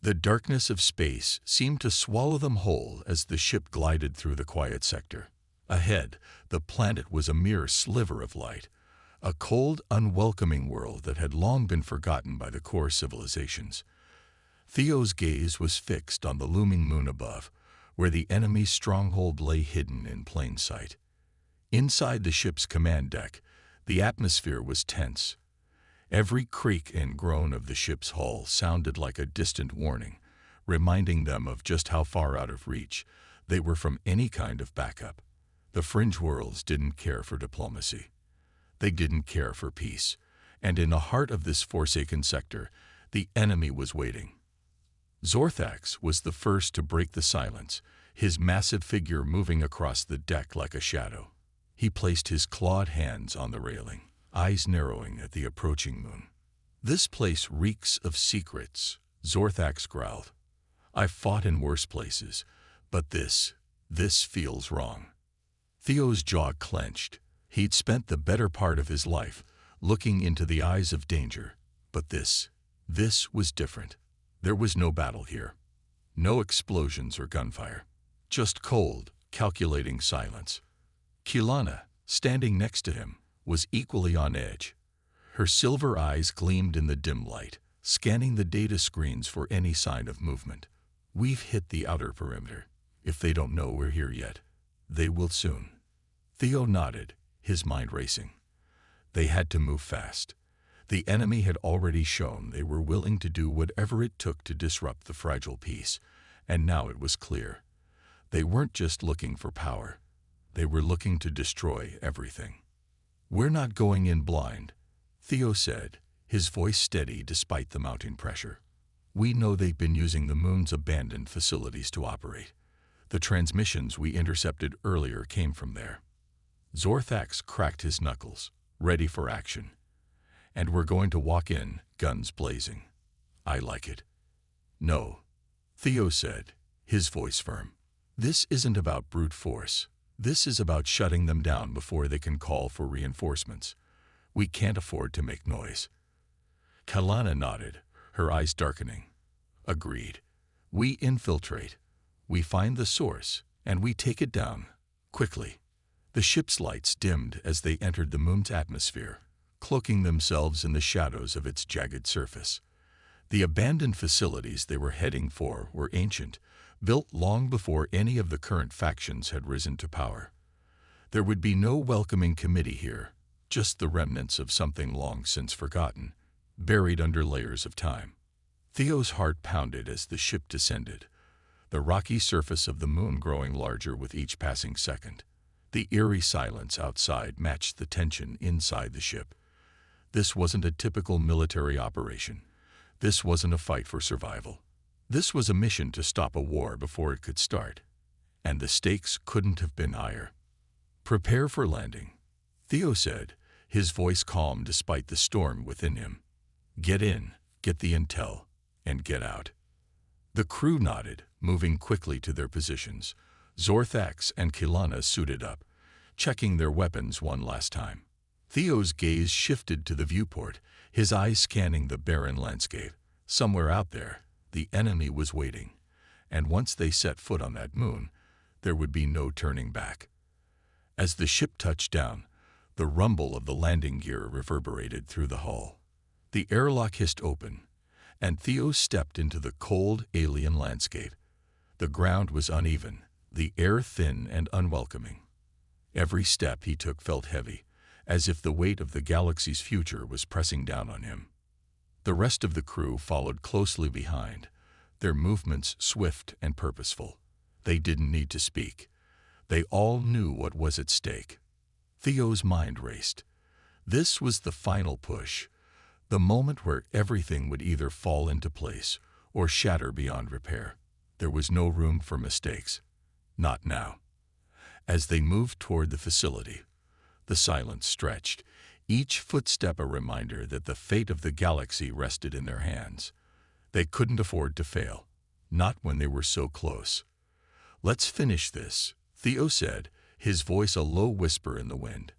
The darkness of space seemed to swallow them whole as the ship glided through the quiet sector. Ahead, the planet was a mere sliver of light, a cold, unwelcoming world that had long been forgotten by the core civilizations. Theo's gaze was fixed on the looming moon above, where the enemy's stronghold lay hidden in plain sight. Inside the ship's command deck, the atmosphere was tense. Every creak and groan of the ship's hull sounded like a distant warning, reminding them of just how far out of reach they were from any kind of backup. The fringe worlds didn't care for diplomacy. They didn't care for peace, and in the heart of this forsaken sector, the enemy was waiting. Zorthax was the first to break the silence, his massive figure moving across the deck like a shadow. He placed his clawed hands on the railing, eyes narrowing at the approaching moon. "This place reeks of secrets," Zorthax growled. "I've fought in worse places, but this feels wrong." Theo's jaw clenched. He'd spent the better part of his life looking into the eyes of danger, but this was different. There was no battle here. No explosions or gunfire. Just cold, calculating silence. Kilana, standing next to him, was equally on edge. Her silver eyes gleamed in the dim light, scanning the data screens for any sign of movement. "We've hit the outer perimeter. If they don't know we're here yet, they will soon." Theo nodded, his mind racing. They had to move fast. The enemy had already shown they were willing to do whatever it took to disrupt the fragile peace, and now it was clear. They weren't just looking for power. They were looking to destroy everything. "We're not going in blind," Theo said, his voice steady despite the mounting pressure. "We know they've been using the moon's abandoned facilities to operate. The transmissions we intercepted earlier came from there." Zorthax cracked his knuckles, ready for action. "And we're going to walk in, guns blazing." "I like it." "No," Theo said, his voice firm. "This isn't about brute force. This is about shutting them down before they can call for reinforcements. We can't afford to make noise." Kalana nodded, her eyes darkening. "Agreed. We infiltrate. We find the source, and we take it down, quickly." The ship's lights dimmed as they entered the moon's atmosphere, cloaking themselves in the shadows of its jagged surface. The abandoned facilities they were heading for were ancient, built long before any of the current factions had risen to power. There would be no welcoming committee here, just the remnants of something long since forgotten, buried under layers of time. Theo's heart pounded as the ship descended, the rocky surface of the moon growing larger with each passing second. The eerie silence outside matched the tension inside the ship. This wasn't a typical military operation. This wasn't a fight for survival. This was a mission to stop a war before it could start. And the stakes couldn't have been higher. "Prepare for landing," Theo said, his voice calm despite the storm within him. "Get in, get the intel, and get out." The crew nodded, moving quickly to their positions. Zorthax and Kilana suited up, checking their weapons one last time. Theo's gaze shifted to the viewport, his eyes scanning the barren landscape. Somewhere out there, the enemy was waiting, and once they set foot on that moon, there would be no turning back. As the ship touched down, the rumble of the landing gear reverberated through the hull. The airlock hissed open, and Theo stepped into the cold, alien landscape. The ground was uneven, the air thin and unwelcoming. Every step he took felt heavy, as if the weight of the galaxy's future was pressing down on him. The rest of the crew followed closely behind, their movements swift and purposeful. They didn't need to speak. They all knew what was at stake. Theo's mind raced. This was the final push, the moment where everything would either fall into place or shatter beyond repair. There was no room for mistakes. Not now. As they moved toward the facility, the silence stretched, each footstep a reminder that the fate of the galaxy rested in their hands. They couldn't afford to fail, not when they were so close. "Let's finish this," Theo said, his voice a low whisper in the wind.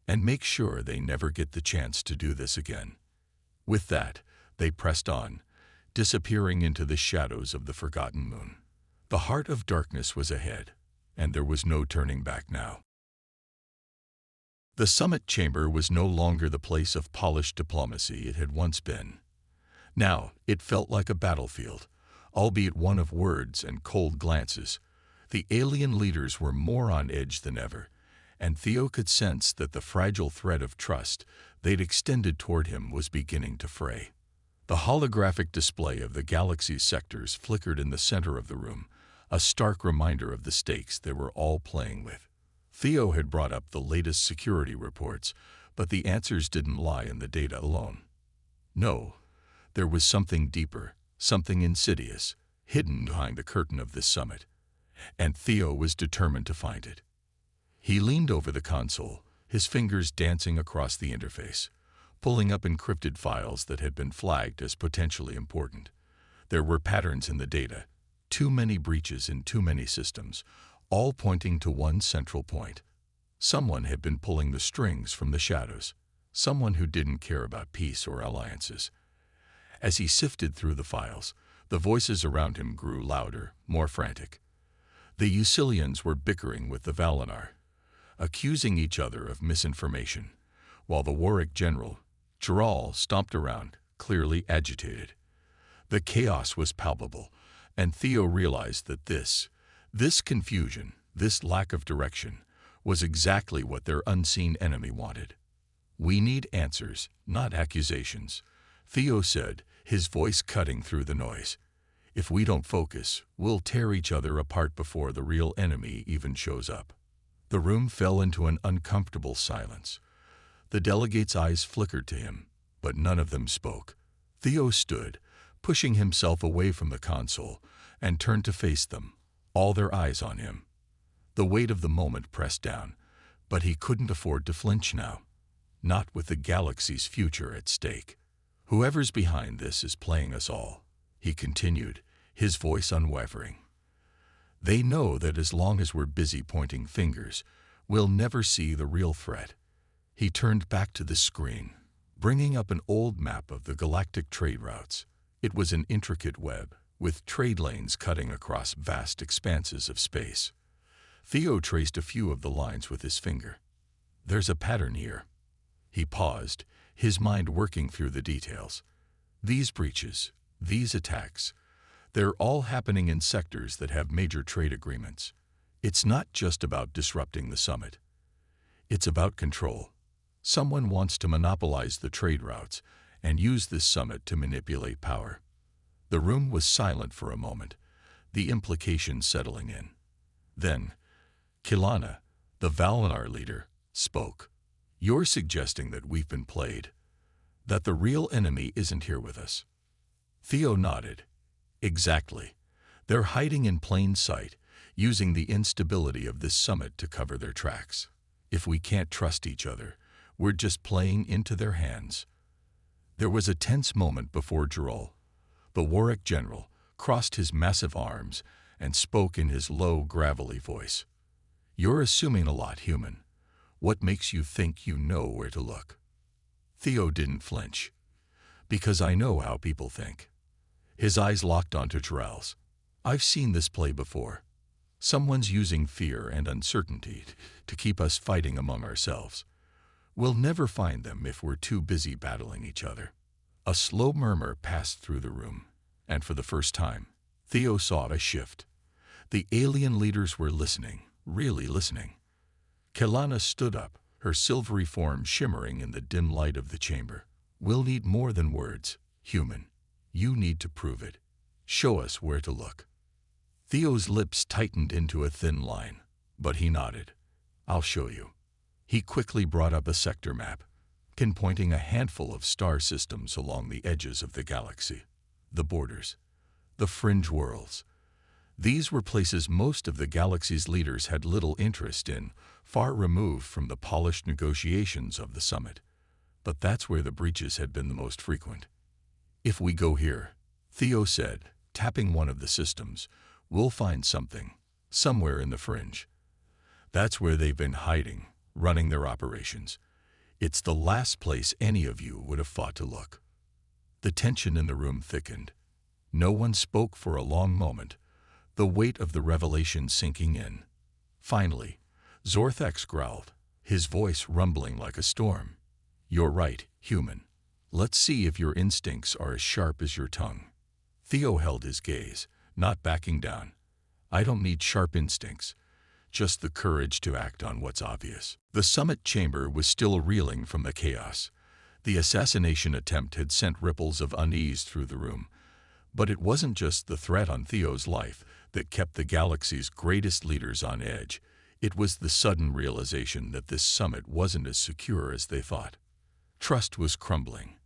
"And make sure they never get the chance to do this again." With that, they pressed on, disappearing into the shadows of the forgotten moon. The heart of darkness was ahead, and there was no turning back now. The summit chamber was no longer the place of polished diplomacy it had once been. Now it felt like a battlefield, albeit one of words and cold glances. The alien leaders were more on edge than ever, and Theo could sense that the fragile thread of trust they'd extended toward him was beginning to fray. The holographic display of the galaxy's sectors flickered in the center of the room, a stark reminder of the stakes they were all playing with. Theo had brought up the latest security reports, but the answers didn't lie in the data alone. No, there was something deeper, something insidious, hidden behind the curtain of this summit, and Theo was determined to find it. He leaned over the console, his fingers dancing across the interface, pulling up encrypted files that had been flagged as potentially important. There were patterns in the data, too many breaches in too many systems, all pointing to one central point. Someone had been pulling the strings from the shadows, someone who didn't care about peace or alliances. As he sifted through the files, the voices around him grew louder, more frantic. The Usilians were bickering with the Valinar, accusing each other of misinformation, while the Warwick general, Jaral, stomped around, clearly agitated. The chaos was palpable, and Theo realized that this confusion, this lack of direction, was exactly what their unseen enemy wanted. "We need answers, not accusations," Theo said, his voice cutting through the noise. "If we don't focus, we'll tear each other apart before the real enemy even shows up." The room fell into an uncomfortable silence. The delegates' eyes flickered to him, but none of them spoke. Theo stood, pushing himself away from the console, and turned to face them, all their eyes on him. The weight of the moment pressed down, but he couldn't afford to flinch now, not with the galaxy's future at stake. "Whoever's behind this is playing us all," he continued, his voice unwavering. "They know that as long as we're busy pointing fingers, we'll never see the real threat." He turned back to the screen, bringing up an old map of the galactic trade routes. It was an intricate web, with trade lanes cutting across vast expanses of space. Theo traced a few of the lines with his finger. "There's a pattern here." He paused, his mind working through the details. These breaches, these attacks, they're all happening in sectors that have major trade agreements. It's not just about disrupting the summit. It's about control. Someone wants to monopolize the trade routes and use this summit to manipulate power. The room was silent for a moment, the implications settling in. Then, Kilana, the Valinar leader, spoke. "You're suggesting that we've been played, that the real enemy isn't here with us." Theo nodded. "Exactly. They're hiding in plain sight, using the instability of this summit to cover their tracks. If we can't trust each other, we're just playing into their hands." There was a tense moment before Jaral, the Warwick general, crossed his massive arms and spoke in his low, gravelly voice. "You're assuming a lot, human. What makes you think you know where to look?" Theo didn't flinch. "Because I know how people think." His eyes locked onto Jaral's. "I've seen this play before. Someone's using fear and uncertainty to keep us fighting among ourselves. We'll never find them if we're too busy battling each other." A slow murmur passed through the room, and for the first time, Theo saw a shift. The alien leaders were listening, really listening. Kilana stood up, her silvery form shimmering in the dim light of the chamber. "We'll need more than words, human. You need to prove it. Show us where to look." Theo's lips tightened into a thin line, but he nodded. "I'll show you." He quickly brought up a sector map, pinpointing a handful of star systems along the edges of the galaxy. The borders, the fringe worlds. These were places most of the galaxy's leaders had little interest in, far removed from the polished negotiations of the summit. But that's where the breaches had been the most frequent. "If we go here," Theo said, tapping one of the systems, "we'll find something, somewhere in the fringe. That's where they've been hiding, running their operations. It's the last place any of you would have thought to look." The tension in the room thickened. No one spoke for a long moment, the weight of the revelation sinking in. Finally, Zorthax growled, his voice rumbling like a storm. "You're right, human. Let's see if your instincts are as sharp as your tongue." Theo held his gaze, not backing down. "I don't need sharp instincts, just the courage to act on what's obvious." The summit chamber was still reeling from the chaos. The assassination attempt had sent ripples of unease through the room. But it wasn't just the threat on Theo's life that kept the galaxy's greatest leaders on edge. It was the sudden realization that this summit wasn't as secure as they thought. Trust was crumbling,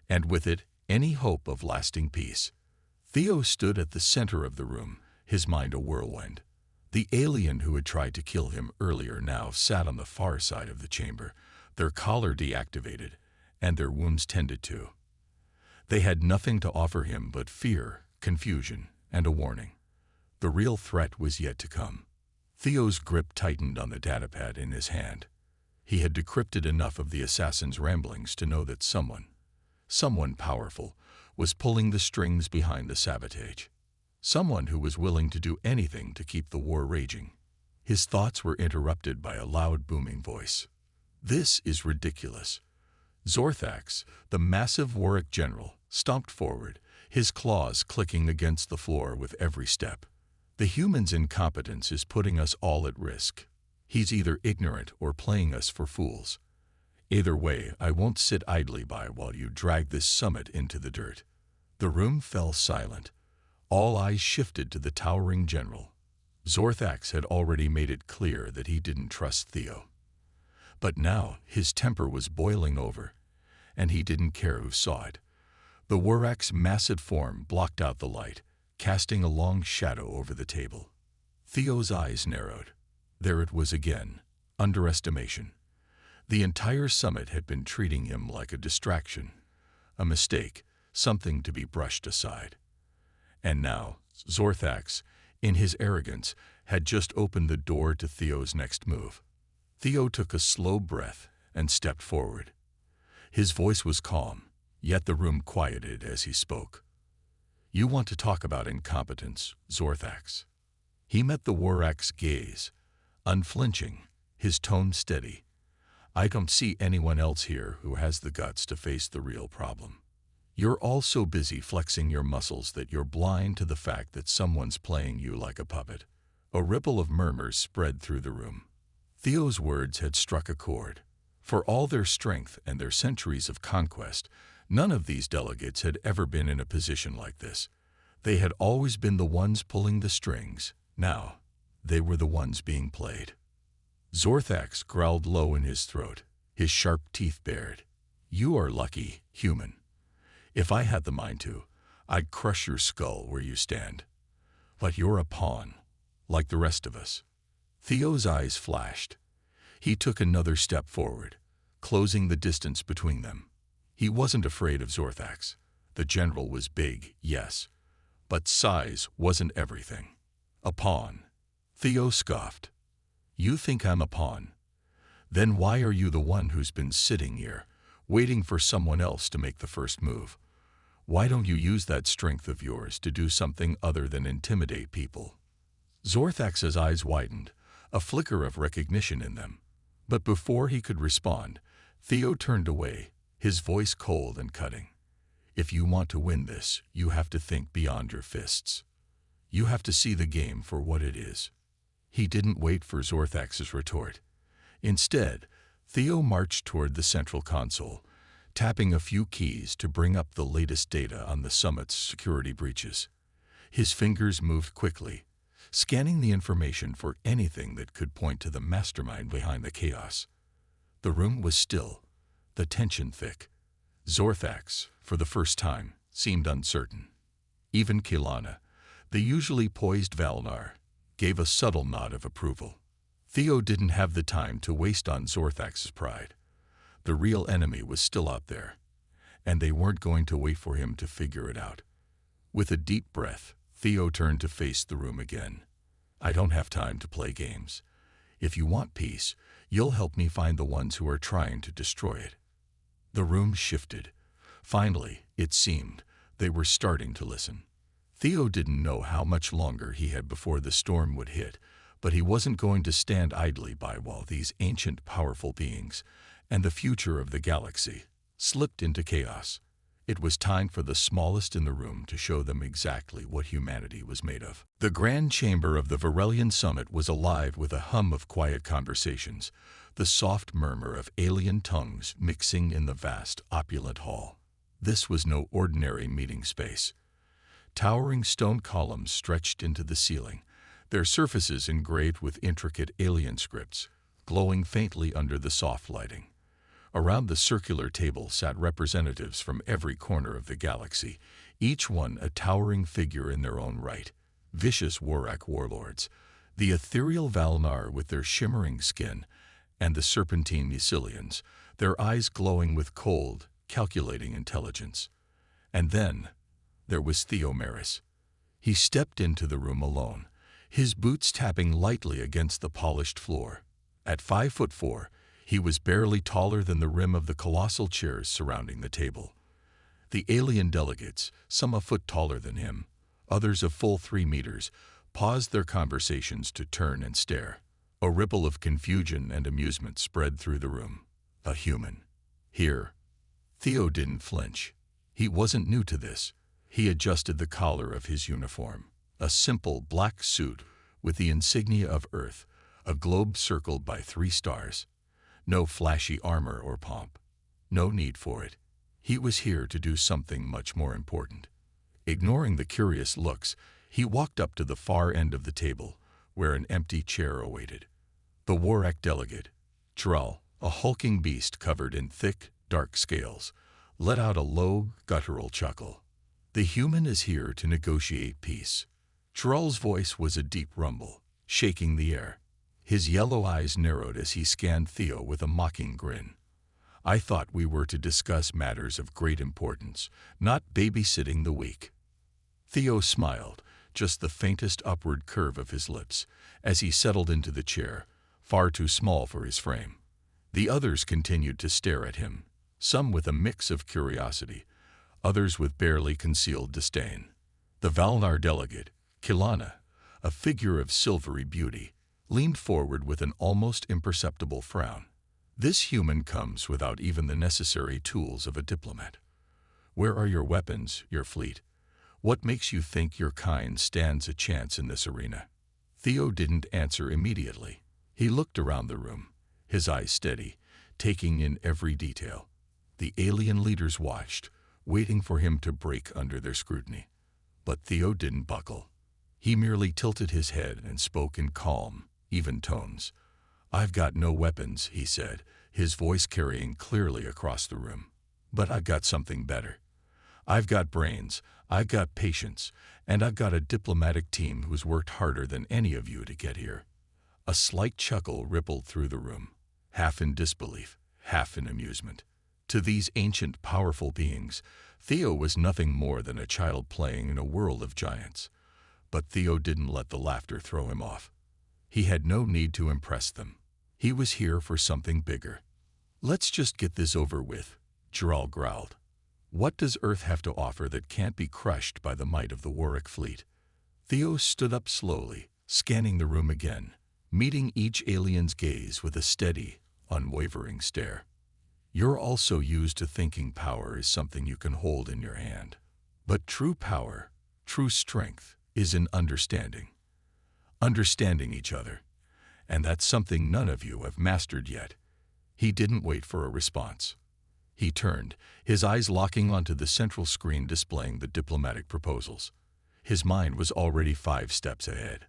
and with it, any hope of lasting peace. Theo stood at the center of the room, his mind a whirlwind. The alien who had tried to kill him earlier now sat on the far side of the chamber, their collar deactivated, and their wounds tended to. They had nothing to offer him but fear, confusion, and a warning. The real threat was yet to come. Theo's grip tightened on the datapad in his hand. He had decrypted enough of the assassin's ramblings to know that someone powerful, was pulling the strings behind the sabotage. Someone who was willing to do anything to keep the war raging. His thoughts were interrupted by a loud booming voice. "This is ridiculous." Zorthax, the massive Warwick general, stomped forward, his claws clicking against the floor with every step. "The human's incompetence is putting us all at risk. He's either ignorant or playing us for fools. Either way, I won't sit idly by while you drag this summit into the dirt." The room fell silent. All eyes shifted to the towering general. Zorthax had already made it clear that he didn't trust Theo. But now his temper was boiling over, and he didn't care who saw it. The Wurak's massive form blocked out the light, casting a long shadow over the table. Theo's eyes narrowed. There it was again, underestimation. The entire summit had been treating him like a distraction, a mistake, something to be brushed aside. And now, Zorthax, in his arrogance, had just opened the door to Theo's next move. Theo took a slow breath and stepped forward. His voice was calm, yet the room quieted as he spoke. "You want to talk about incompetence, Zorthax?" He met the Wurak's gaze, unflinching, his tone steady. "I don't see anyone else here who has the guts to face the real problem. You're all so busy flexing your muscles that you're blind to the fact that someone's playing you like a puppet." A ripple of murmurs spread through the room. Theo's words had struck a chord. For all their strength and their centuries of conquest, none of these delegates had ever been in a position like this. They had always been the ones pulling the strings. Now, they were the ones being played. Zorthax growled low in his throat, his sharp teeth bared. "You are lucky, human. If I had the mind to, I'd crush your skull where you stand. But you're a pawn, like the rest of us." Theo's eyes flashed. He took another step forward, closing the distance between them. He wasn't afraid of Zorthax. The general was big, yes, but size wasn't everything. "A pawn," Theo scoffed. "You think I'm a pawn? Then why are you the one who's been sitting here, waiting for someone else to make the first move? Why don't you use that strength of yours to do something other than intimidate people?" Zorthax's eyes widened, a flicker of recognition in them. But before he could respond, Theo turned away, his voice cold and cutting. "If you want to win this, you have to think beyond your fists. You have to see the game for what it is." He didn't wait for Zorthax's retort. Instead, Theo marched toward the central console, tapping a few keys to bring up the latest data on the summit's security breaches. His fingers moved quickly, scanning the information for anything that could point to the mastermind behind the chaos. The room was still, the tension thick. Zorthax, for the first time, seemed uncertain. Even Kilana, the usually poised Valnar, gave a subtle nod of approval. Theo didn't have the time to waste on Zorthax's pride. The real enemy was still out there, and they weren't going to wait for him to figure it out. With a deep breath, Theo turned to face the room again. "I don't have time to play games. If you want peace, you'll help me find the ones who are trying to destroy it." The room shifted. Finally, it seemed, they were starting to listen. Theo didn't know how much longer he had before the storm would hit, but he wasn't going to stand idly by while these ancient, powerful beings and the future of the galaxy slipped into chaos. It was time for the smallest in the room to show them exactly what humanity was made of. The grand chamber of the Varelian summit was alive with a hum of quiet conversations, the soft murmur of alien tongues mixing in the vast, opulent hall. This was no ordinary meeting space. Towering stone columns stretched into the ceiling, their surfaces engraved with intricate alien scripts, glowing faintly under the soft lighting. Around the circular table sat representatives from every corner of the galaxy, each one a towering figure in their own right. Vicious Warak warlords, the ethereal Valnar with their shimmering skin, and the serpentine Mycelians, their eyes glowing with cold, calculating intelligence. And then there was Theomeris. He stepped into the room alone, his boots tapping lightly against the polished floor. At 5'4", he was barely taller than the rim of the colossal chairs surrounding the table. The alien delegates, some a foot taller than him, others a full 3 meters, paused their conversations to turn and stare. A ripple of confusion and amusement spread through the room. A human. Here. Theo didn't flinch. He wasn't new to this. He adjusted the collar of his uniform. A simple black suit with the insignia of Earth, a globe circled by 3 stars. No flashy armor or pomp. No need for it. He was here to do something much more important. Ignoring the curious looks, he walked up to the far end of the table, where an empty chair awaited. The Warak delegate, Tral, a hulking beast covered in thick, dark scales, let out a low, guttural chuckle. The human is here to negotiate peace. Tral's voice was a deep rumble, shaking the air. His yellow eyes narrowed as he scanned Theo with a mocking grin. I thought we were to discuss matters of great importance, not babysitting the weak. Theo smiled, just the faintest upward curve of his lips, as he settled into the chair, far too small for his frame. The others continued to stare at him, some with a mix of curiosity, others with barely concealed disdain. The Valnar delegate, Kilana, a figure of silvery beauty, leaned forward with an almost imperceptible frown. This human comes without even the necessary tools of a diplomat. Where are your weapons, your fleet? What makes you think your kind stands a chance in this arena? Theo didn't answer immediately. He looked around the room, his eyes steady, taking in every detail. The alien leaders watched, waiting for him to break under their scrutiny. But Theo didn't buckle. He merely tilted his head and spoke in calm, even tones. I've got no weapons, he said, his voice carrying clearly across the room. But I've got something better. I've got brains, I've got patience, and I've got a diplomatic team who's worked harder than any of you to get here. A slight chuckle rippled through the room, half in disbelief, half in amusement. To these ancient, powerful beings, Theo was nothing more than a child playing in a world of giants. But Theo didn't let the laughter throw him off. He had no need to impress them. He was here for something bigger. Let's just get this over with, Jaral growled. What does Earth have to offer that can't be crushed by the might of the Warak fleet? Theo stood up slowly, scanning the room again, meeting each alien's gaze with a steady, unwavering stare. You're also used to thinking power is something you can hold in your hand. But true power, true strength, is in understanding. Understanding each other. And that's something none of you have mastered yet. He didn't wait for a response. He turned, his eyes locking onto the central screen displaying the diplomatic proposals. His mind was already 5 steps ahead.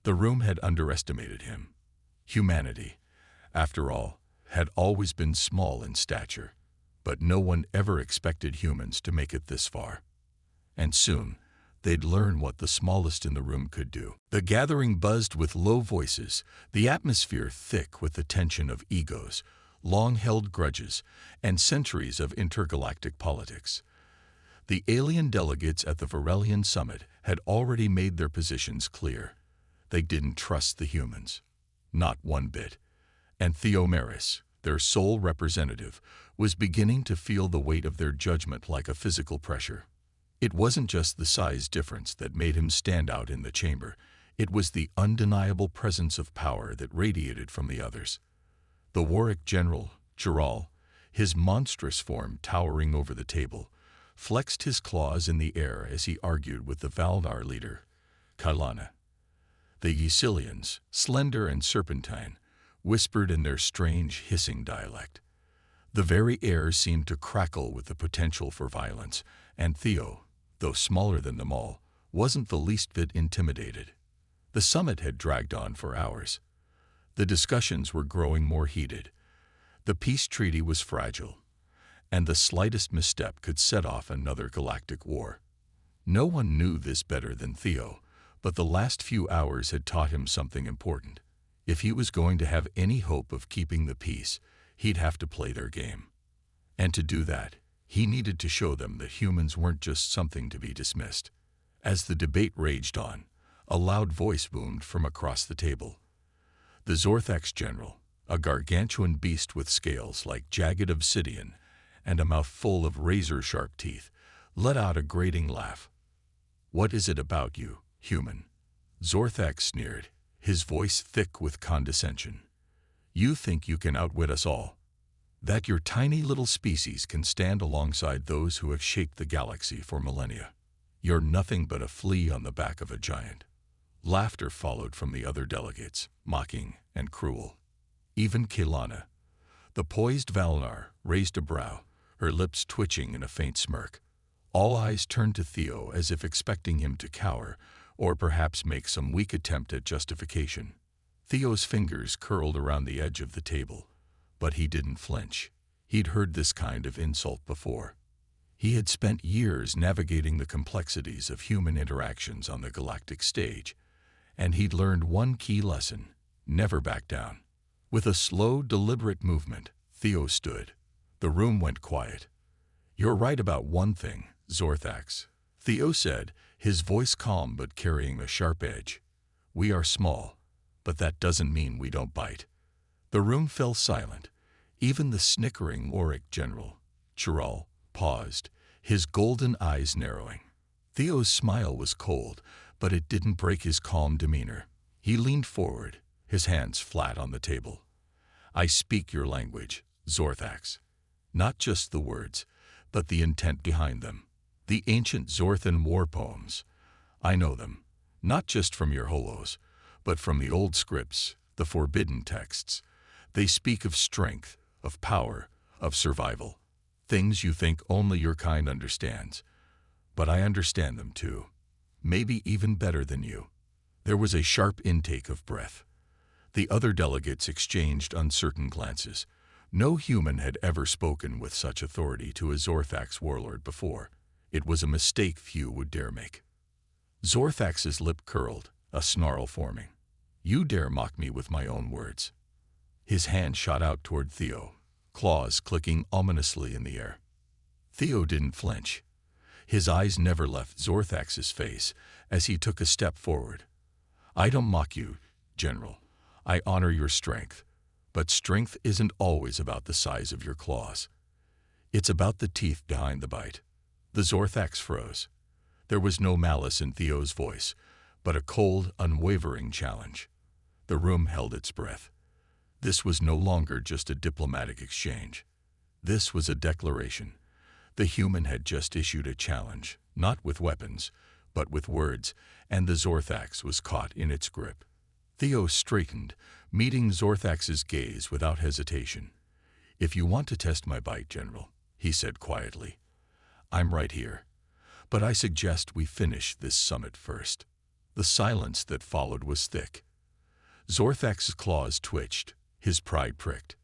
The room had underestimated him. Humanity, after all, had always been small in stature, but no one ever expected humans to make it this far. And soon, they'd learn what the smallest in the room could do. The gathering buzzed with low voices, the atmosphere thick with the tension of egos, long-held grudges, and centuries of intergalactic politics. The alien delegates at the Varelian summit had already made their positions clear. They didn't trust the humans. Not one bit. And Theomeris, their sole representative, was beginning to feel the weight of their judgment like a physical pressure. It wasn't just the size difference that made him stand out in the chamber. It was the undeniable presence of power that radiated from the others. The Warwick general, Chiral, his monstrous form towering over the table, flexed his claws in the air as he argued with the Valdar leader, Kailana. The Ysilians, slender and serpentine, whispered in their strange, hissing dialect. The very air seemed to crackle with the potential for violence, and Theo, though smaller than them all, wasn't the least bit intimidated. The summit had dragged on for hours. The discussions were growing more heated. The peace treaty was fragile, and the slightest misstep could set off another galactic war. No one knew this better than Theo, but the last few hours had taught him something important. If he was going to have any hope of keeping the peace, he'd have to play their game. And to do that, he needed to show them that humans weren't just something to be dismissed. As the debate raged on, a loud voice boomed from across the table. The Zorthax general, a gargantuan beast with scales like jagged obsidian and a mouth full of razor-sharp teeth, let out a grating laugh. "What is it about you, human?" Zorthax sneered, his voice thick with condescension. "You think you can outwit us all? That your tiny little species can stand alongside those who have shaped the galaxy for millennia? You're nothing but a flea on the back of a giant." Laughter followed from the other delegates, mocking and cruel. Even Kailana, the poised Valnar, raised a brow, her lips twitching in a faint smirk. All eyes turned to Theo as if expecting him to cower, or perhaps make some weak attempt at justification. Theo's fingers curled around the edge of the table, but he didn't flinch. He'd heard this kind of insult before. He had spent years navigating the complexities of human interactions on the galactic stage, and he'd learned one key lesson: never back down. With a slow, deliberate movement, Theo stood. The room went quiet. "You're right about one thing, Zorthax," Theo said, his voice calm but carrying a sharp edge. "We are small, but that doesn't mean we don't bite." The room fell silent. Even the snickering Warwick general, Chiral, paused, his golden eyes narrowing. Theo's smile was cold, but it didn't break his calm demeanor. He leaned forward, his hands flat on the table. "I speak your language, Zorthax. Not just the words, but the intent behind them. The ancient Zorthan war poems. I know them, not just from your holos, but from the old scripts, the forbidden texts. They speak of strength, of power, of survival. Things you think only your kind understands. But I understand them too. Maybe even better than you." There was a sharp intake of breath. The other delegates exchanged uncertain glances. No human had ever spoken with such authority to a Zorthax warlord before. It was a mistake few would dare make. Zorthax's lip curled, a snarl forming. "You dare mock me with my own words." His hand shot out toward Theo, claws clicking ominously in the air. Theo didn't flinch. His eyes never left Zorthax's face as he took a step forward. "I don't mock you, General. I honor your strength. But strength isn't always about the size of your claws. It's about the teeth behind the bite." The Zorthax froze. There was no malice in Theo's voice, but a cold, unwavering challenge. The room held its breath. This was no longer just a diplomatic exchange. This was a declaration. The human had just issued a challenge, not with weapons, but with words, and the Zorthax was caught in its grip. Theo straightened, meeting Zorthax's gaze without hesitation. "If you want to test my bite, General," he said quietly, "I'm right here. But I suggest we finish this summit first." The silence that followed was thick. Zorthax's claws twitched, his pride pricked.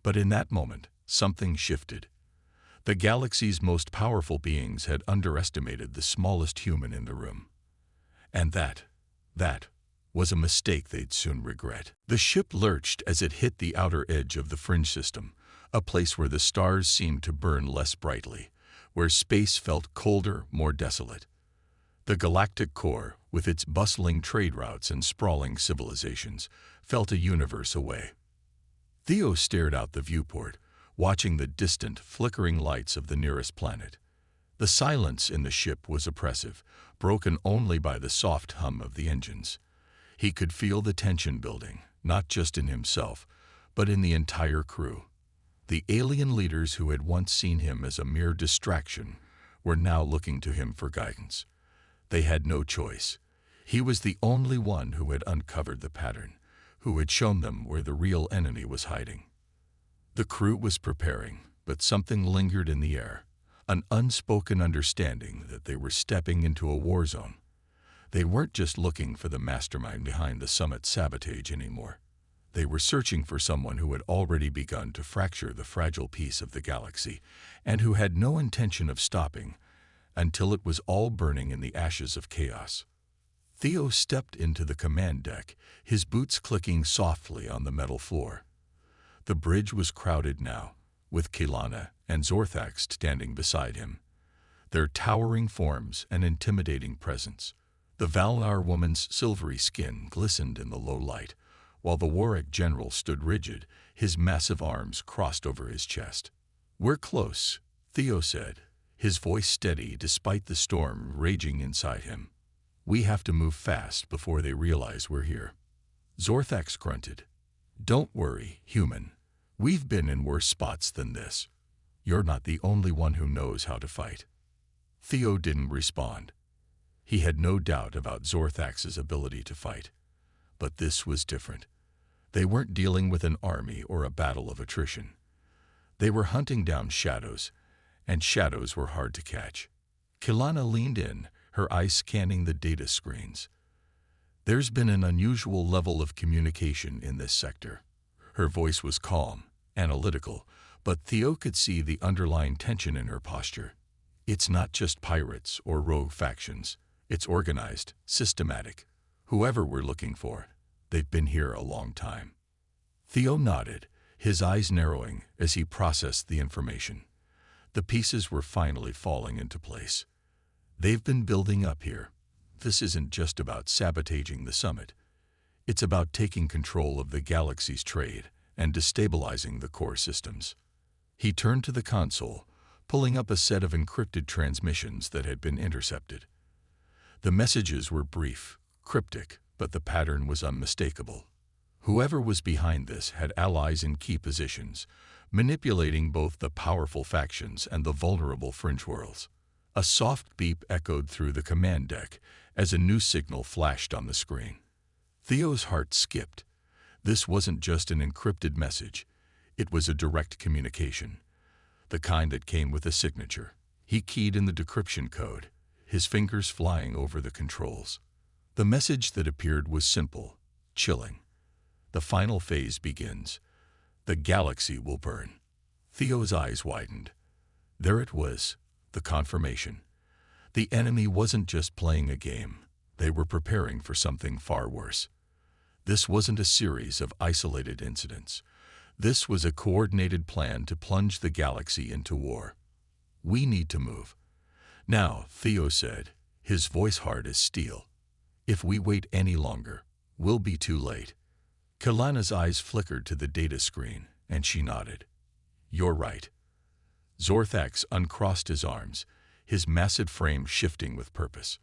But in that moment, something shifted. The galaxy's most powerful beings had underestimated the smallest human in the room. And that was a mistake they'd soon regret. The ship lurched as it hit the outer edge of the fringe system, a place where the stars seemed to burn less brightly, where space felt colder, more desolate. The galactic core, with its bustling trade routes and sprawling civilizations, felt a universe away. Theo stared out the viewport, watching the distant, flickering lights of the nearest planet. The silence in the ship was oppressive, broken only by the soft hum of the engines. He could feel the tension building, not just in himself, but in the entire crew. The alien leaders who had once seen him as a mere distraction were now looking to him for guidance. They had no choice. He was the only one who had uncovered the pattern, who had shown them where the real enemy was hiding. The crew was preparing, but something lingered in the air, an unspoken understanding that they were stepping into a war zone. They weren't just looking for the mastermind behind the summit's sabotage anymore. They were searching for someone who had already begun to fracture the fragile piece of the galaxy and who had no intention of stopping until it was all burning in the ashes of chaos. Theo stepped into the command deck, his boots clicking softly on the metal floor. The bridge was crowded now, with Kilana and Zorthax standing beside him, their towering forms an intimidating presence. The Valar woman's silvery skin glistened in the low light, while the Warwick general stood rigid, his massive arms crossed over his chest. "We're close," Theo said, his voice steady despite the storm raging inside him. "We have to move fast before they realize we're here." Zorthax grunted. "Don't worry, human. We've been in worse spots than this. You're not the only one who knows how to fight." Theo didn't respond. He had no doubt about Zorthax's ability to fight. But this was different. They weren't dealing with an army or a battle of attrition. They were hunting down shadows, and shadows were hard to catch. Kilana leaned in, her eyes scanning the data screens. "There's been an unusual level of communication in this sector." Her voice was calm, analytical, but Theo could see the underlying tension in her posture. "It's not just pirates or rogue factions. It's organized, systematic. Whoever we're looking for, they've been here a long time." Theo nodded, his eyes narrowing as he processed the information. The pieces were finally falling into place. They've been building up here. This isn't just about sabotaging the summit. It's about taking control of the galaxy's trade and destabilizing the core systems. He turned to the console, pulling up a set of encrypted transmissions that had been intercepted. The messages were brief, cryptic, but the pattern was unmistakable. Whoever was behind this had allies in key positions, manipulating both the powerful factions and the vulnerable fringe worlds. A soft beep echoed through the command deck as a new signal flashed on the screen. Theo's heart skipped. This wasn't just an encrypted message. It was a direct communication, the kind that came with a signature. He keyed in the decryption code, his fingers flying over the controls. The message that appeared was simple, chilling. "The final phase begins. The galaxy will burn." Theo's eyes widened. There it was, the confirmation. The enemy wasn't just playing a game. They were preparing for something far worse. This wasn't a series of isolated incidents. This was a coordinated plan to plunge the galaxy into war. "We need to move." "Now," Theo said, his voice hard as steel. "If we wait any longer, we'll be too late." Kilana's eyes flickered to the data screen, and she nodded. "You're right." Zorthax uncrossed his arms, his massive frame shifting with purpose.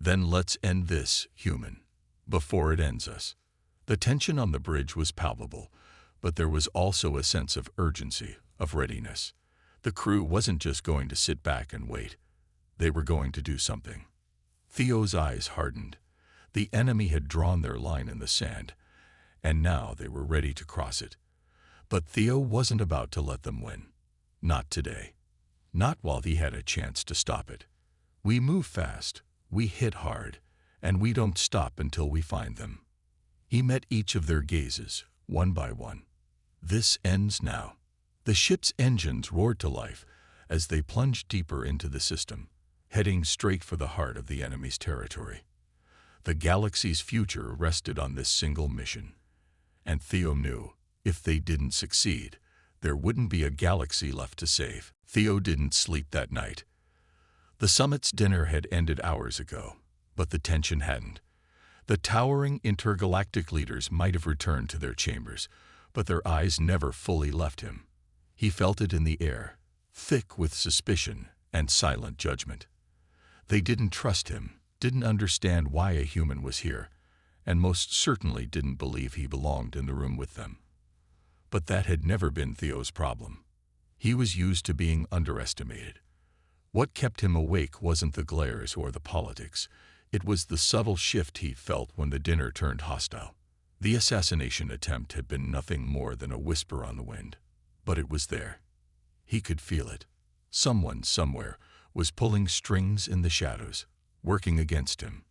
"Then let's end this, human, before it ends us." The tension on the bridge was palpable, but there was also a sense of urgency, of readiness. The crew wasn't just going to sit back and wait. They were going to do something. Theo's eyes hardened. The enemy had drawn their line in the sand, and now they were ready to cross it. But Theo wasn't about to let them win. Not today. Not while he had a chance to stop it. "We move fast, we hit hard, and we don't stop until we find them." He met each of their gazes, one by one. "This ends now." The ship's engines roared to life as they plunged deeper into the system, heading straight for the heart of the enemy's territory. The galaxy's future rested on this single mission. And Theo knew, if they didn't succeed, there wouldn't be a galaxy left to save. Theo didn't sleep that night. The summit's dinner had ended hours ago, but the tension hadn't. The towering intergalactic leaders might have returned to their chambers, but their eyes never fully left him. He felt it in the air, thick with suspicion and silent judgment. They didn't trust him, didn't understand why a human was here, and most certainly didn't believe he belonged in the room with them. But that had never been Theo's problem. He was used to being underestimated. What kept him awake wasn't the glares or the politics. It was the subtle shift he felt when the dinner turned hostile. The assassination attempt had been nothing more than a whisper on the wind. But it was there. He could feel it. Someone, somewhere, was pulling strings in the shadows, working against him.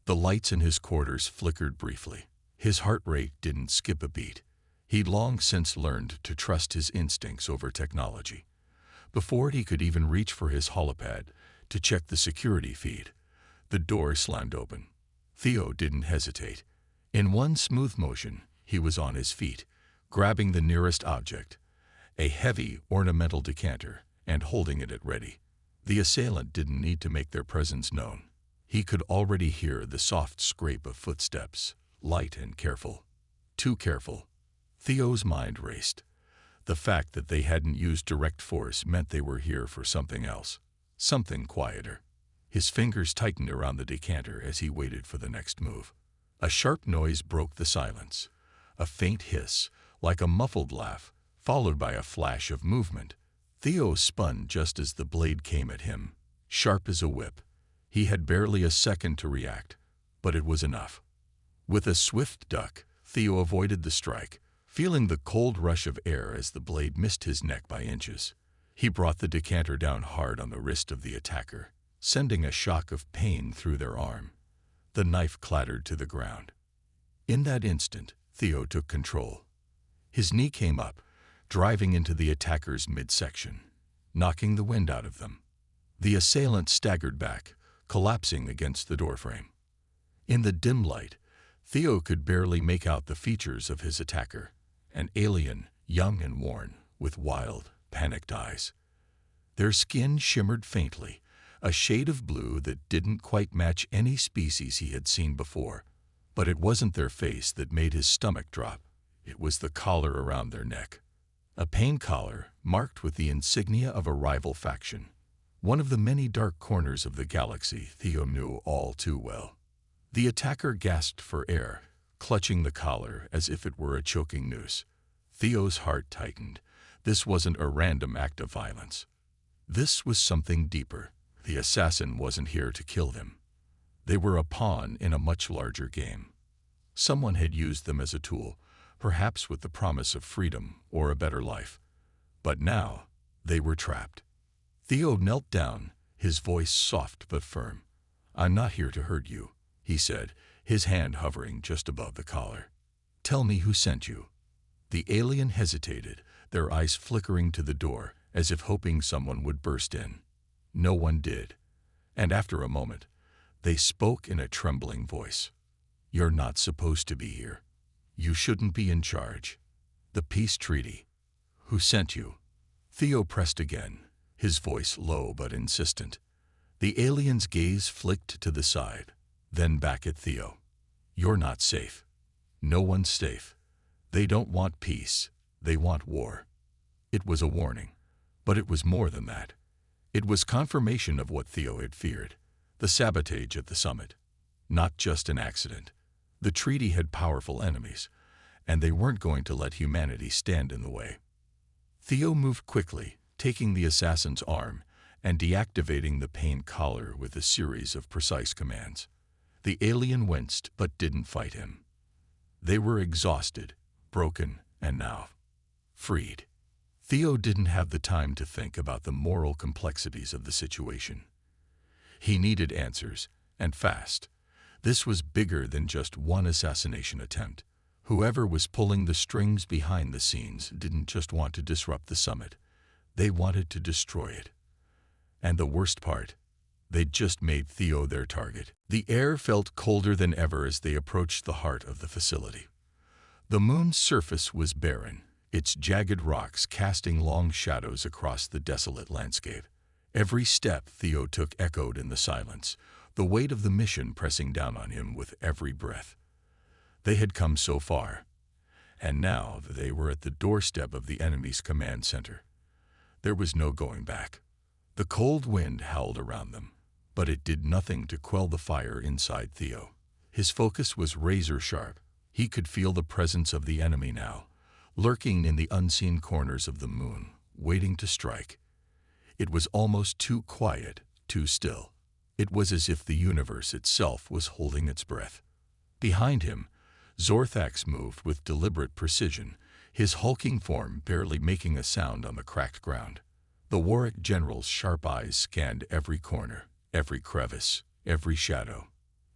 The lights in his quarters flickered briefly. His heart rate didn't skip a beat. He'd long since learned to trust his instincts over technology. Before he could even reach for his holopad to check the security feed, the door slammed open. Theo didn't hesitate. In one smooth motion, he was on his feet, grabbing the nearest object, a heavy, ornamental decanter, and holding it at ready. The assailant didn't need to make their presence known. He could already hear the soft scrape of footsteps, light and careful. Too careful. Theo's mind raced. The fact that they hadn't used direct force meant they were here for something else, something quieter. His fingers tightened around the decanter as he waited for the next move. A sharp noise broke the silence, a faint hiss, like a muffled laugh, followed by a flash of movement. Theo spun just as the blade came at him, sharp as a whip. He had barely a second to react, but it was enough. With a swift duck, Theo avoided the strike, feeling the cold rush of air as the blade missed his neck by inches. He brought the decanter down hard on the wrist of the attacker, sending a shock of pain through their arm. The knife clattered to the ground. In that instant, Theo took control. His knee came up, driving into the attacker's midsection, knocking the wind out of them. The assailant staggered back, collapsing against the doorframe. In the dim light, Theo could barely make out the features of his attacker, an alien, young and worn, with wild, panicked eyes. Their skin shimmered faintly, a shade of blue that didn't quite match any species he had seen before. But it wasn't their face that made his stomach drop. It was the collar around their neck. A pain collar marked with the insignia of a rival faction. One of the many dark corners of the galaxy Theo knew all too well. The attacker gasped for air, clutching the collar as if it were a choking noose. Theo's heart tightened. This wasn't a random act of violence. This was something deeper. The assassin wasn't here to kill them. They were a pawn in a much larger game. Someone had used them as a tool, perhaps with the promise of freedom or a better life. But now, they were trapped. Theo knelt down, his voice soft but firm. "I'm not here to hurt you," he said, his hand hovering just above the collar. "Tell me who sent you." The alien hesitated, their eyes flickering to the door, as if hoping someone would burst in. No one did. And after a moment, they spoke in a trembling voice. "You're not supposed to be here. You shouldn't be in charge. The peace treaty. Who sent you?" Theo pressed again, his voice low but insistent. The alien's gaze flicked to the side, then back at Theo. "You're not safe. No one's safe. They don't want peace. They want war." It was a warning, but it was more than that. It was confirmation of what Theo had feared, the sabotage at the summit. Not just an accident. The treaty had powerful enemies, and they weren't going to let humanity stand in the way. Theo moved quickly, taking the assassin's arm and deactivating the pain collar with a series of precise commands. The alien winced but didn't fight him. They were exhausted, broken, and now freed. Theo didn't have the time to think about the moral complexities of the situation. He needed answers, and fast. This was bigger than just one assassination attempt. Whoever was pulling the strings behind the scenes didn't just want to disrupt the summit. They wanted to destroy it. And the worst part, they'd just made Theo their target. The air felt colder than ever as they approached the heart of the facility. The moon's surface was barren, its jagged rocks casting long shadows across the desolate landscape. Every step Theo took echoed in the silence, the weight of the mission pressing down on him with every breath. They had come so far, and now they were at the doorstep of the enemy's command center. There was no going back. The cold wind howled around them, but it did nothing to quell the fire inside Theo. His focus was razor-sharp. He could feel the presence of the enemy now, lurking in the unseen corners of the moon, waiting to strike. It was almost too quiet, too still. It was as if the universe itself was holding its breath. Behind him, Zorthax moved with deliberate precision, his hulking form barely making a sound on the cracked ground. The Warwick general's sharp eyes scanned every corner, every crevice, every shadow.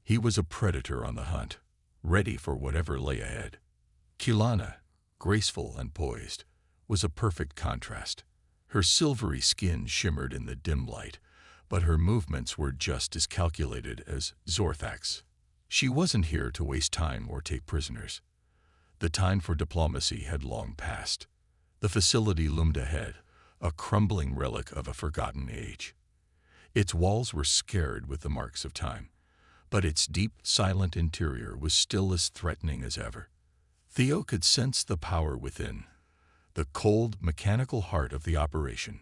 He was a predator on the hunt, ready for whatever lay ahead. Kilana, graceful and poised, was a perfect contrast. Her silvery skin shimmered in the dim light, but her movements were just as calculated as Zorthax. She wasn't here to waste time or take prisoners. The time for diplomacy had long passed. The facility loomed ahead, a crumbling relic of a forgotten age. Its walls were scarred with the marks of time, but its deep, silent interior was still as threatening as ever. Theo could sense the power within, the cold, mechanical heart of the operation.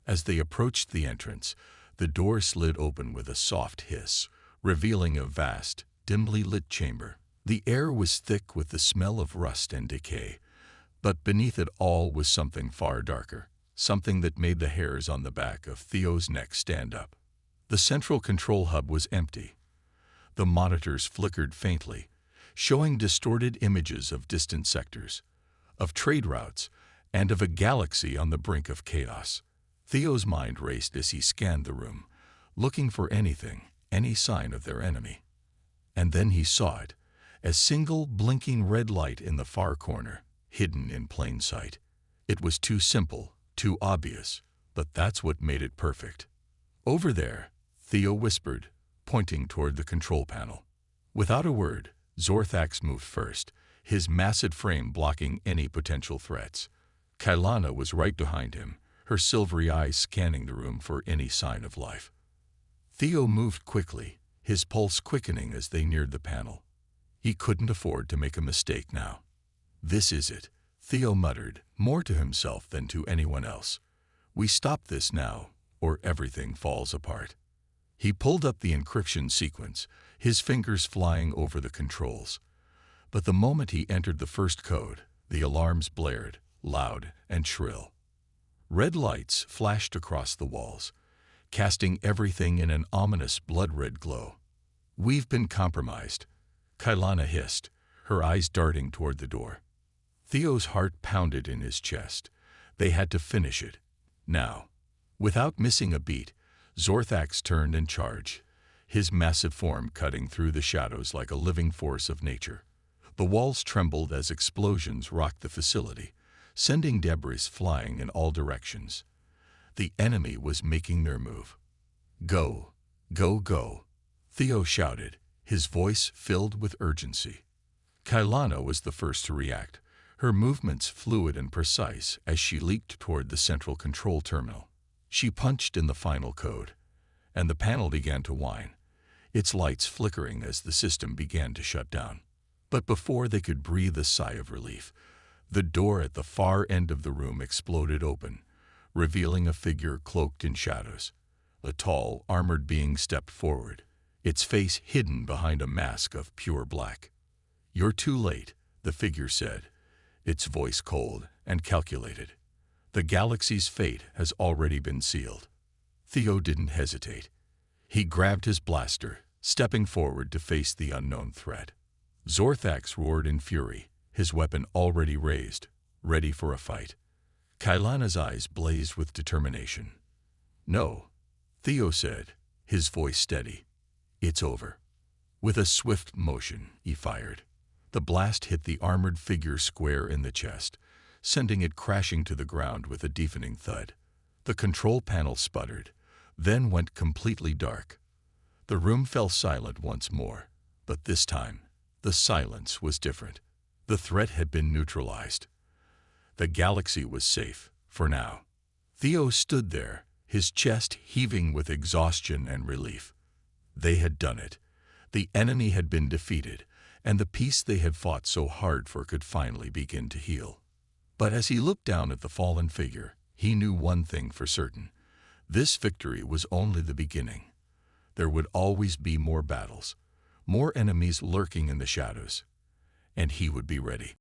As they approached the entrance, the door slid open with a soft hiss, revealing a vast, dimly lit chamber. The air was thick with the smell of rust and decay, but beneath it all was something far darker, something that made the hairs on the back of Theo's neck stand up. The central control hub was empty. The monitors flickered faintly, showing distorted images of distant sectors, of trade routes, and of a galaxy on the brink of chaos. Theo's mind raced as he scanned the room, looking for anything, any sign of their enemy. And then he saw it, a single blinking red light in the far corner, hidden in plain sight. It was too simple, too obvious, but that's what made it perfect. "Over there," Theo whispered, pointing toward the control panel. Without a word, Zorthax moved first, his massive frame blocking any potential threats. Kilana was right behind him, her silvery eyes scanning the room for any sign of life. Theo moved quickly, his pulse quickening as they neared the panel. He couldn't afford to make a mistake now. "This is it," Theo muttered, more to himself than to anyone else. "We stop this now, or everything falls apart." He pulled up the encryption sequence, his fingers flying over the controls. But the moment he entered the first code, the alarms blared, loud and shrill. Red lights flashed across the walls, casting everything in an ominous blood-red glow. "We've been compromised," Kilana hissed, her eyes darting toward the door. Theo's heart pounded in his chest. They had to finish it, now. Without missing a beat, Zorthax turned and charged, his massive form cutting through the shadows like a living force of nature. The walls trembled as explosions rocked the facility, sending debris flying in all directions. The enemy was making their move. "Go, go, go," Theo shouted, his voice filled with urgency. Kilana was the first to react, her movements fluid and precise as she leaped toward the central control terminal. She punched in the final code, and the panel began to whine, its lights flickering as the system began to shut down. But before they could breathe a sigh of relief, the door at the far end of the room exploded open, revealing a figure cloaked in shadows. A tall, armored being stepped forward, its face hidden behind a mask of pure black. "You're too late," the figure said, its voice cold and calculated. "The galaxy's fate has already been sealed." Theo didn't hesitate. He grabbed his blaster, stepping forward to face the unknown threat. Zorthax roared in fury, his weapon already raised, ready for a fight. Kilana's eyes blazed with determination. "No," Theo said, his voice steady. "It's over." With a swift motion, he fired. The blast hit the armored figure square in the chest, sending it crashing to the ground with a deafening thud. The control panel sputtered, then went completely dark. The room fell silent once more, but this time, the silence was different. The threat had been neutralized. The galaxy was safe, for now. Theo stood there, his chest heaving with exhaustion and relief. They had done it. The enemy had been defeated, and the peace they had fought so hard for could finally begin to heal. But as he looked down at the fallen figure, he knew one thing for certain. This victory was only the beginning. There would always be more battles, more enemies lurking in the shadows, and he would be ready.